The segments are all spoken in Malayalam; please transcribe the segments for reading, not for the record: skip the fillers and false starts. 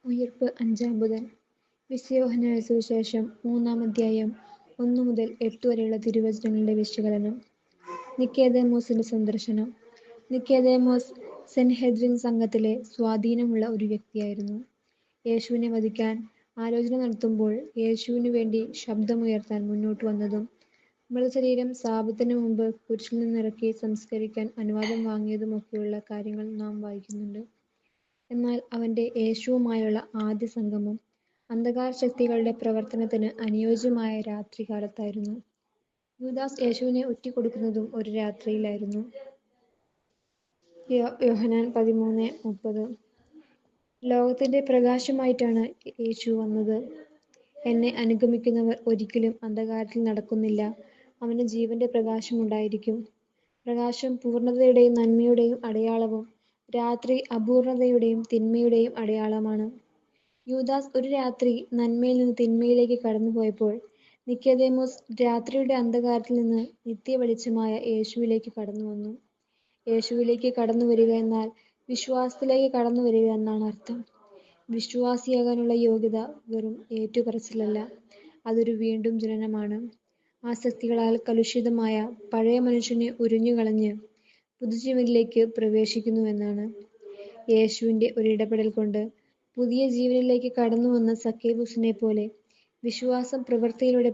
ഉയിർപ്പ് അഞ്ചാം ബുധൻ. വിശുദ്ധ യോഹന്നാന്റെ സുവിശേഷം 3-ാം അധ്യായം 1 മുതൽ 8 വരെയുള്ള തിരുവചനങ്ങളുടെ വിശകലനം. നിക്കോദെമോസിന്റെ സന്ദർശനം. നിക്കോദെമോസ് സെൻഹെദ്രിൻ സംഘത്തിലെ സ്വാധീനമുള്ള ഒരു വ്യക്തിയായിരുന്നു. യേശുവിനെ വധിക്കാൻ ആലോചന നടത്തുമ്പോൾ യേശുവിനു വേണ്ടി ശബ്ദമുയർത്താൻ മുന്നോട്ട് വന്നതും മൃതശരീരം സാബത്തിന് മുമ്പ് കുരിശിൽ നിന്നിറക്കി സംസ്കരിക്കാൻ അനുവാദം വാങ്ങിയതുമൊക്കെയുള്ള കാര്യങ്ങൾ നാം വായിക്കുന്നുണ്ട്. എന്നാൽ അവന്റെ യേശുവുമായുള്ള ആദ്യ സംഗമം അന്ധകാര ശക്തികളുടെ പ്രവർത്തനത്തിന് അനുയോജ്യമായ രാത്രികാലത്തായിരുന്നു. യൂദാസ് യേശുവിനെ ഒറ്റിക്കൊടുക്കുന്നതും ഒരു രാത്രിയിലായിരുന്നു. യോഹന്നാൻ 13:30. ലോകത്തിന്റെ പ്രകാശമായിട്ടാണ് യേശു വന്നത്. എന്നെ അനുഗമിക്കുന്നവർ ഒരിക്കലും അന്ധകാരത്തിൽ നടക്കുന്നില്ല, അവന് ജീവന്റെ പ്രകാശമുണ്ടായിരിക്കും. പ്രകാശം പൂർണ്ണതയുടെയും നന്മയുടെയും അടയാളവും രാത്രി അപൂർണ്ണതയുടെയും തിന്മയുടെയും അടയാളമാണ്. യൂദാസ് ഒരു രാത്രി നന്മയിൽ നിന്ന് തിന്മയിലേക്ക് കടന്നുപോയപ്പോൾ നിക്കോദെമോസ് രാത്രിയുടെ അന്ധകാരത്തിൽ നിന്ന് നിത്യവെളിച്ചമായ യേശുവിലേക്ക് കടന്നുവന്നു. യേശുവിലേക്ക് കടന്നുവരിക എന്നാൽ വിശ്വാസത്തിലേക്ക് കടന്നുവരിക എന്നാണ് അർത്ഥം. വിശ്വാസിയാകാനുള്ള യോഗ്യത വെറും ഏറ്റുപറച്ചിലല്ല, അതൊരു വീണ്ടും ജനനമാണ്. ആസക്തികളാൽ കലുഷിതമായ പഴയ മനുഷ്യനെ ഉരിഞ്ഞുകളഞ്ഞ് പുതുജീവനിലേക്ക് പ്രവേശിക്കുന്നുവെന്നാണ്. യേശുവിന്റെ ഒരിടപെടൽ കൊണ്ട് പുതിയ ജീവനിലേക്ക് കടന്നുവന്ന സക്കേബൂസിനെ പോലെ വിശ്വാസം പ്രവൃത്തിയിലൂടെ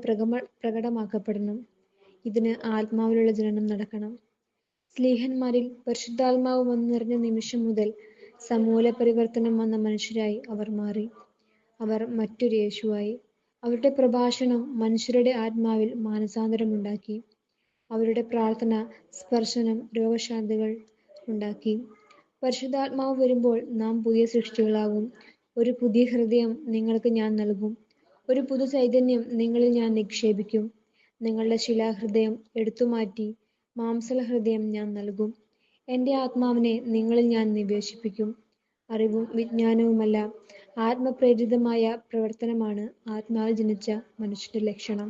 പ്രകടമാക്കപ്പെടണം. ഇതിന് ആത്മാവിലുള്ള ജനനം നടക്കണം. സ്ലീഹന്മാരിൽ പരിശുദ്ധാത്മാവ് വന്നു നിറഞ്ഞ നിമിഷം മുതൽ സമൂല പരിവർത്തനം വന്ന മനുഷ്യരായി അവർ മാറി. അവർ മറ്റൊരു യേശുവായി. അവരുടെ പ്രഭാഷണം മനുഷ്യരുടെ ആത്മാവിൽ മാനസാന്തരമുണ്ടാക്കി. അവരുടെ പ്രാർത്ഥന, സ്പർശനം രോഗശാന്തികൾ ഉണ്ടാക്കി. പരിശുദ്ധാത്മാവ് വരുമ്പോൾ നാം പുതിയ സൃഷ്ടികളാകും. ഒരു പുതിയ ഹൃദയം നിങ്ങൾക്ക് ഞാൻ നൽകും. ഒരു പുതു ചൈതന്യം നിങ്ങളിൽ ഞാൻ നിക്ഷേപിക്കും. നിങ്ങളുടെ ശിലാഹൃദയം എടുത്തുമാറ്റി മാംസളഹൃദയം ഞാൻ നൽകും. എൻ്റെ ആത്മാവിനെ നിങ്ങളിൽ ഞാൻ നിവേശിപ്പിക്കും. അറിവും വിജ്ഞാനവുമല്ല, ആത്മപ്രേരിതമായ പ്രവർത്തനമാണ് ആത്മാവിൽ ജനിച്ച മനുഷ്യന്റെ ലക്ഷണം.